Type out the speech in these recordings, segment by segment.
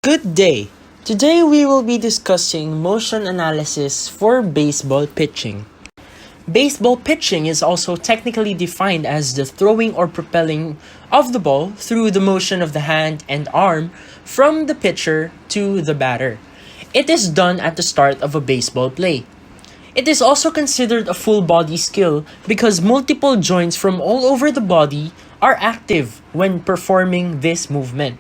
Good day! Today we will be discussing motion analysis for baseball pitching. Baseball pitching is also technically defined as the throwing or propelling of the ball through the motion of the hand and arm from the pitcher to the batter. It is done at the start of a baseball play. It is also considered a full body skill because multiple joints from all over the body are active when performing this movement.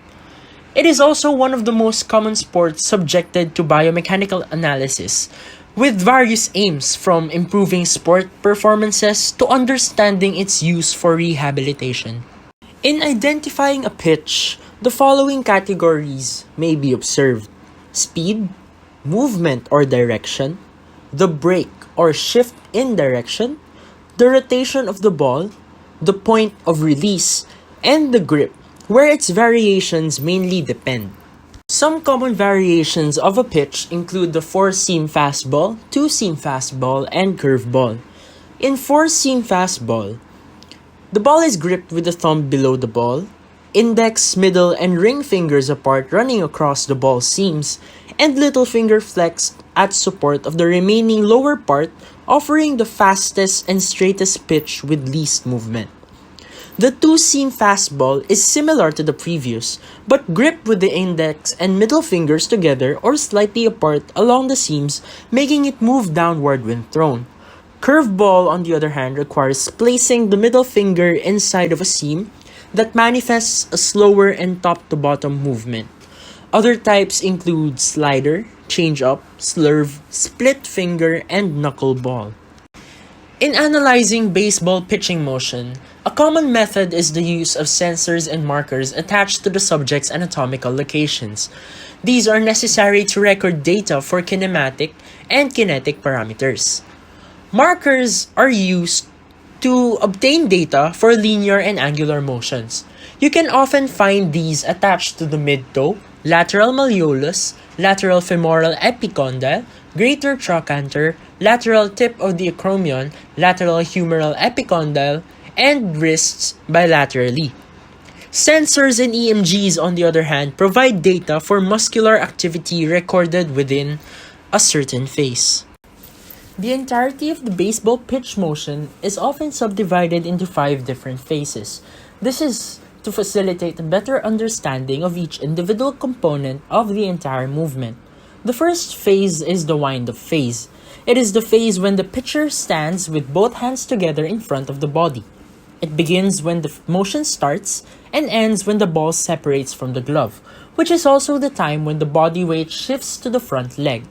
It is also one of the most common sports subjected to biomechanical analysis, with various aims from improving sport performances to understanding its use for rehabilitation. In identifying a pitch, the following categories may be observed: speed, movement or direction, the break or shift in direction, the rotation of the ball, the point of release, and the grip, where its variations mainly depend. Some common variations of a pitch include the four-seam fastball, two-seam fastball, and curveball. In four-seam fastball, the ball is gripped with the thumb below the ball, index, middle, and ring fingers apart running across the ball seams, and little finger flexed at support of the remaining lower part, offering the fastest and straightest pitch with least movement. The two-seam fastball is similar to the previous, but gripped with the index and middle fingers together or slightly apart along the seams, making it move downward when thrown. Curveball, on the other hand, requires placing the middle finger inside of a seam that manifests a slower and top-to-bottom movement. Other types include slider, change-up, slurve, split finger, and knuckleball. In analyzing baseball pitching motion, a common method is the use of sensors and markers attached to the subject's anatomical locations. These are necessary to record data for kinematic and kinetic parameters. Markers are used to obtain data for linear and angular motions. You can often find these attached to the mid-toe, lateral malleolus, lateral femoral epicondyle, greater trochanter, lateral tip of the acromion, lateral humeral epicondyle, and wrists bilaterally. Sensors and EMGs, on the other hand, provide data for muscular activity recorded within a certain phase. The entirety of the baseball pitch motion is often subdivided into 5 different phases. This is to facilitate a better understanding of each individual component of the entire movement. The first phase is the wind-up phase. It is the phase when the pitcher stands with both hands together in front of the body. It begins when the motion starts and ends when the ball separates from the glove, which is also the time when the body weight shifts to the front leg.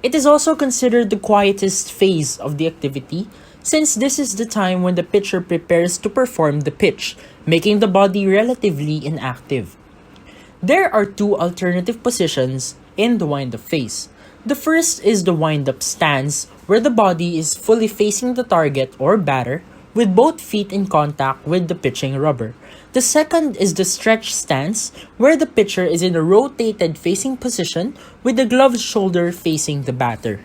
It is also considered the quietest phase of the activity, since this is the time when the pitcher prepares to perform the pitch, making the body relatively inactive. There are 2 alternative positions in the wind-up phase. The first is the wind-up stance, where the body is fully facing the target or batter, with both feet in contact with the pitching rubber. The second is the stretch stance, where the pitcher is in a rotated facing position with the gloved shoulder facing the batter.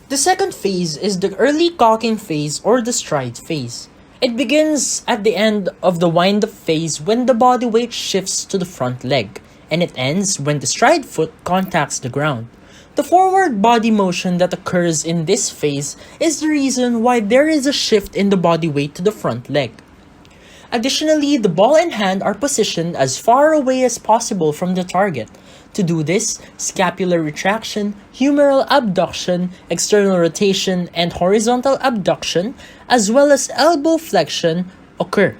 The second phase is the early cocking phase or the stride phase. It begins at the end of the wind-up phase when the body weight shifts to the front leg, and it ends when the stride foot contacts the ground. The forward body motion that occurs in this phase is the reason why there is a shift in the body weight to the front leg. Additionally, the ball and hand are positioned as far away as possible from the target. To do this, scapular retraction, humeral abduction, external rotation, and horizontal abduction, as well as elbow flexion, occur.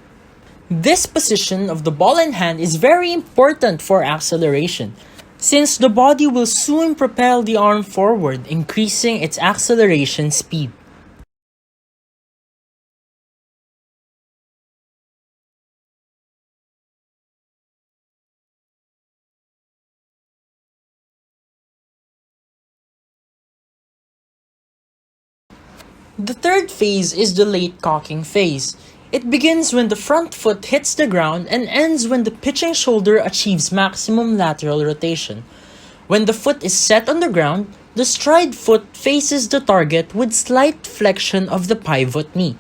This position of the ball and hand is very important for acceleration, since the body will soon propel the arm forward, increasing its acceleration speed. The third phase is the late cocking phase. It begins when the front foot hits the ground and ends when the pitching shoulder achieves maximum lateral rotation. When the foot is set on the ground, the stride foot faces the target with slight flexion of the pivot knee.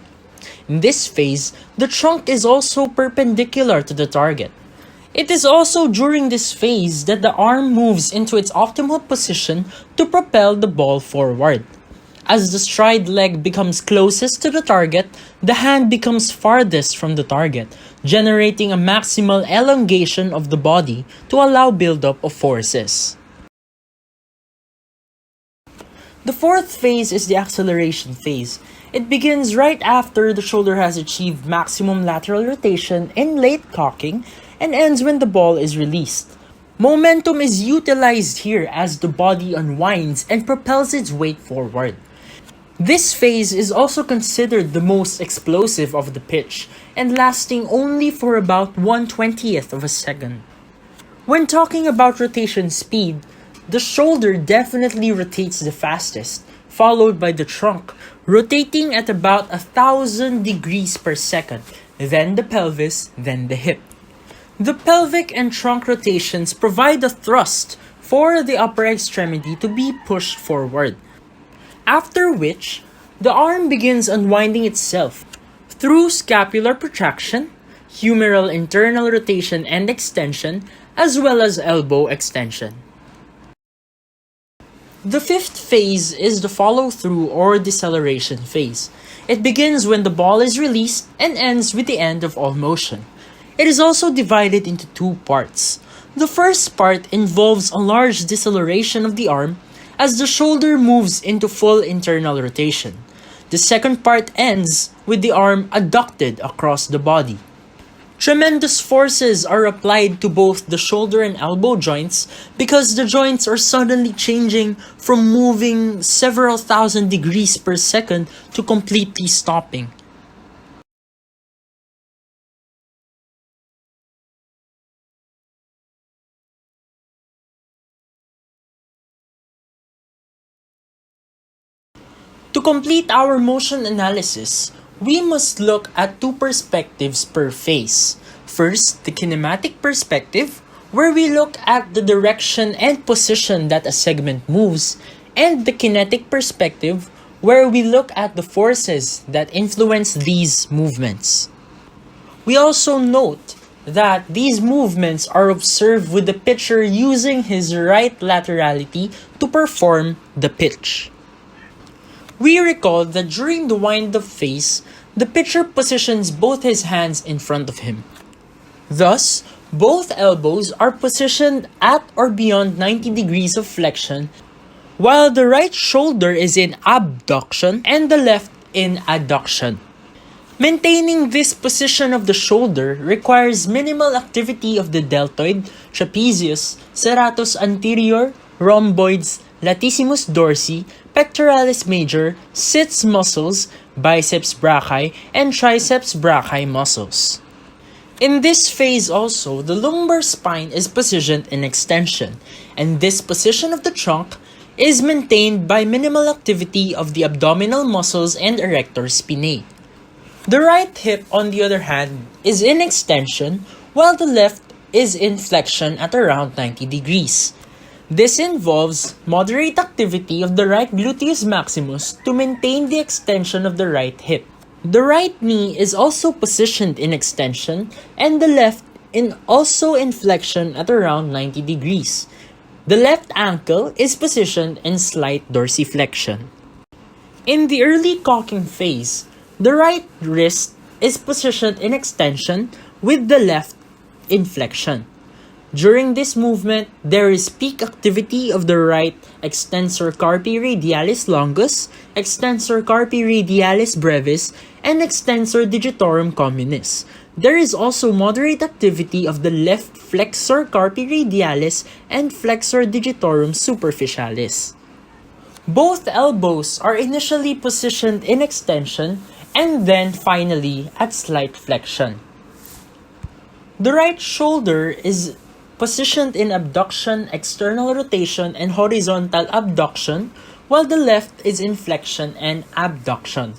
In this phase, the trunk is also perpendicular to the target. It is also during this phase that the arm moves into its optimal position to propel the ball forward. As the stride leg becomes closest to the target, the hand becomes farthest from the target, generating a maximal elongation of the body to allow buildup of forces. The fourth phase is the acceleration phase. It begins right after the shoulder has achieved maximum lateral rotation in late cocking and ends when the ball is released. Momentum is utilized here as the body unwinds and propels its weight forward. This phase is also considered the most explosive of the pitch and lasting only for about 1/20th of a second. When talking about rotation speed, the shoulder definitely rotates the fastest, followed by the trunk, rotating at about 1,000 degrees per second, then the pelvis, then the hip. The pelvic and trunk rotations provide a thrust for the upper extremity to be pushed forward, after which the arm begins unwinding itself through scapular protraction, humeral internal rotation and extension, as well as elbow extension. The fifth phase is the follow-through or deceleration phase. It begins when the ball is released and ends with the end of all motion. It is also divided into two parts. The first part involves a large deceleration of the arm as the shoulder moves into full internal rotation. The second part ends with the arm adducted across the body. Tremendous forces are applied to both the shoulder and elbow joints because the joints are suddenly changing from moving several thousand degrees per second to completely stopping. To complete our motion analysis, we must look at two perspectives per phase. First, the kinematic perspective, where we look at the direction and position that a segment moves, and the kinetic perspective, where we look at the forces that influence these movements. We also note that these movements are observed with the pitcher using his right laterality to perform the pitch. We recall that during the wind-up phase, the pitcher positions both his hands in front of him. Thus, both elbows are positioned at or beyond 90 degrees of flexion, while the right shoulder is in abduction and the left in adduction. Maintaining this position of the shoulder requires minimal activity of the deltoid, trapezius, serratus anterior, rhomboids, latissimus dorsi, pectoralis major, sits muscles, biceps brachii, and triceps brachii muscles. In this phase also, the lumbar spine is positioned in extension, and this position of the trunk is maintained by minimal activity of the abdominal muscles and erector spinae. The right hip, on the other hand, is in extension, while the left is in flexion at around 90 degrees. This involves moderate activity of the right gluteus maximus to maintain the extension of the right hip. The right knee is also positioned in extension and the left also in flexion at around 90 degrees. The left ankle is positioned in slight dorsiflexion. In the early cocking phase, the right wrist is positioned in extension with the left in flexion. During this movement, there is peak activity of the right extensor carpi radialis longus, extensor carpi radialis brevis, and extensor digitorum communis. There is also moderate activity of the left flexor carpi radialis and flexor digitorum superficialis. Both elbows are initially positioned in extension and then finally at slight flexion. The right shoulder is positioned in abduction, external rotation, and horizontal abduction, while the left is in flexion and abduction.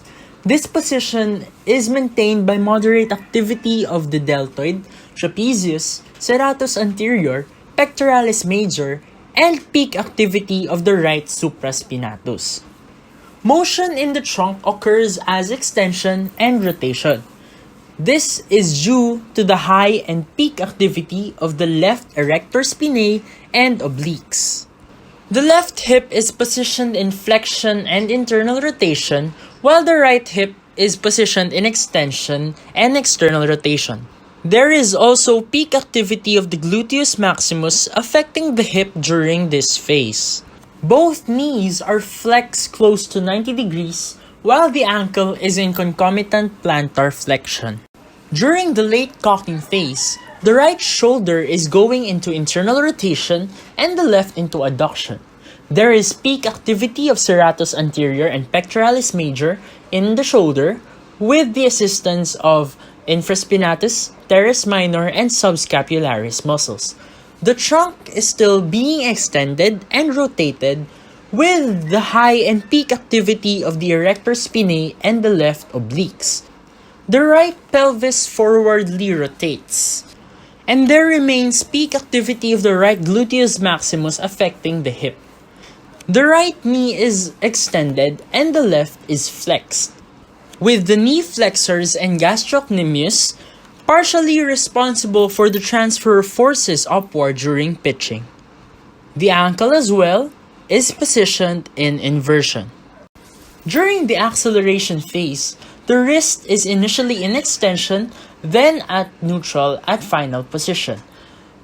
This position is maintained by moderate activity of the deltoid, trapezius, serratus anterior, pectoralis major, and peak activity of the right supraspinatus. Motion in the trunk occurs as extension and rotation. This is due to the high and peak activity of the left erector spinae and obliques. The left hip is positioned in flexion and internal rotation, while the right hip is positioned in extension and external rotation. There is also peak activity of the gluteus maximus affecting the hip during this phase. Both knees are flexed close to 90 degrees, while the ankle is in concomitant plantar flexion. During the late cocking phase, the right shoulder is going into internal rotation and the left into adduction. There is peak activity of serratus anterior and pectoralis major in the shoulder with the assistance of infraspinatus, teres minor, and subscapularis muscles. The trunk is still being extended and rotated with the high and peak activity of the erector spinae and the left obliques. The right pelvis forwardly rotates, and there remains peak activity of the right gluteus maximus affecting the hip. The right knee is extended and the left is flexed, with the knee flexors and gastrocnemius partially responsible for the transfer of forces upward during pitching. The ankle as well is positioned in inversion. During the acceleration phase, the wrist is initially in extension, then at neutral at final position.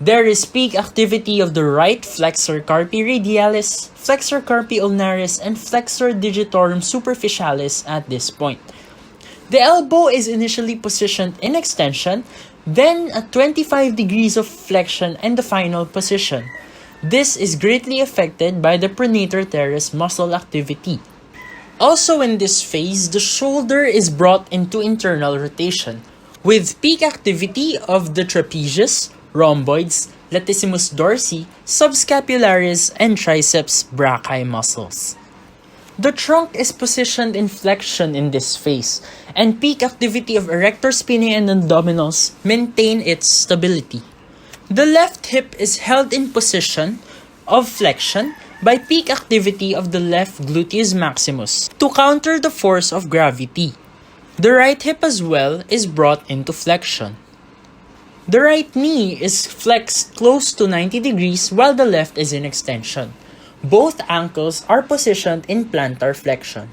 There is peak activity of the right flexor carpi radialis, flexor carpi ulnaris, and flexor digitorum superficialis at this point. The elbow is initially positioned in extension, then at 25 degrees of flexion and the final position. This is greatly affected by the pronator teres muscle activity. Also in this phase, the shoulder is brought into internal rotation, with peak activity of the trapezius, rhomboids, latissimus dorsi, subscapularis, and triceps brachii muscles. The trunk is positioned in flexion in this phase, and peak activity of erector spinae and abdominals maintain its stability. The left hip is held in position of flexion by peak activity of the left gluteus maximus to counter the force of gravity. The right hip as well is brought into flexion. The right knee is flexed close to 90 degrees while the left is in extension. Both ankles are positioned in plantar flexion.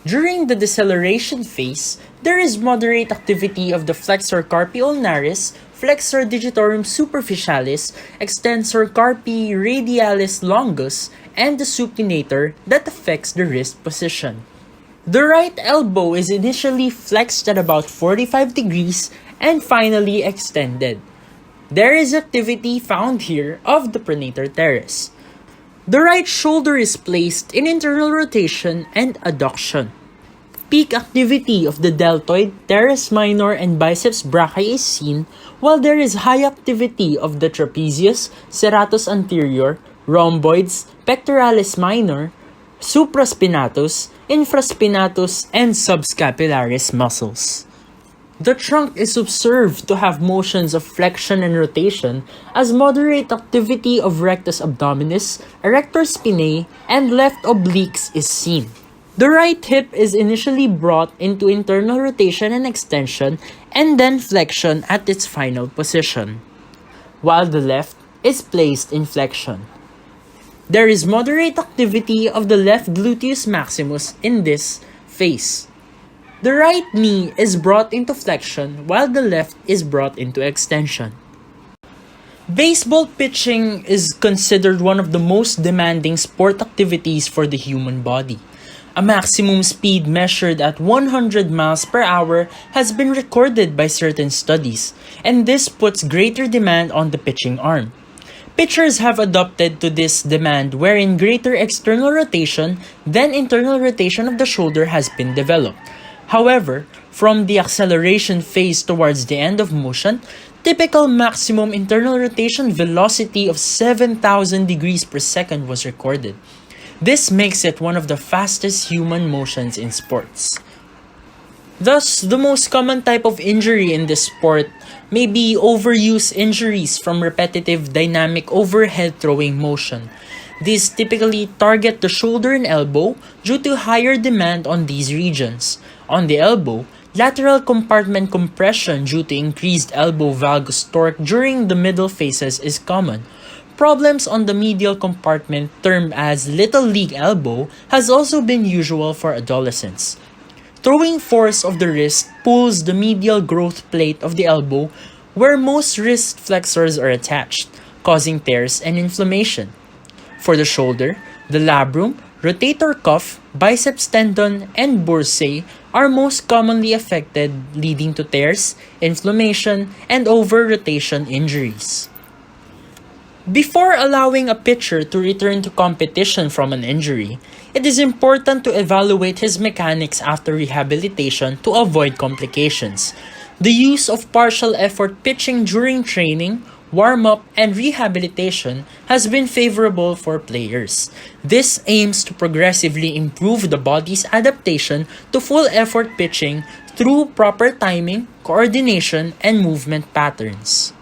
During the deceleration phase, there is moderate activity of the flexor carpi ulnaris, flexor digitorum superficialis, extensor carpi radialis longus, and the supinator that affects the wrist position. The right elbow is initially flexed at about 45 degrees and finally extended. There is activity found here of the pronator teres. The right shoulder is placed in internal rotation and adduction. Peak activity of the deltoid, teres minor, and biceps brachii is seen, while there is high activity of the trapezius, serratus anterior, rhomboids, pectoralis minor, supraspinatus, infraspinatus, and subscapularis muscles. The trunk is observed to have motions of flexion and rotation as moderate activity of rectus abdominis, erector spinae, and left obliques is seen. The right hip is initially brought into internal rotation and extension and then flexion at its final position, while the left is placed in flexion. There is moderate activity of the left gluteus maximus in this phase. The right knee is brought into flexion while the left is brought into extension. Baseball pitching is considered one of the most demanding sport activities for the human body. A maximum speed measured at 100 miles per hour has been recorded by certain studies, and this puts greater demand on the pitching arm. Pitchers have adapted to this demand wherein greater external rotation than internal rotation of the shoulder has been developed. However, from the acceleration phase towards the end of motion, typical maximum internal rotation velocity of 7,000 degrees per second was recorded. This makes it one of the fastest human motions in sports. Thus, the most common type of injury in this sport may be overuse injuries from repetitive dynamic overhead throwing motion. These typically target the shoulder and elbow due to higher demand on these regions. On the elbow, lateral compartment compression due to increased elbow valgus torque during the middle phases is common. Problems on the medial compartment, termed as little league elbow, has also been usual for adolescents. Throwing force of the wrist pulls the medial growth plate of the elbow where most wrist flexors are attached, causing tears and inflammation. For the shoulder, the labrum, rotator cuff, biceps tendon, and bursae are most commonly affected, leading to tears, inflammation, and over-rotation injuries. Before allowing a pitcher to return to competition from an injury, it is important to evaluate his mechanics after rehabilitation to avoid complications. The use of partial effort pitching during training, warm-up, and rehabilitation has been favorable for players. This aims to progressively improve the body's adaptation to full effort pitching through proper timing, coordination, and movement patterns.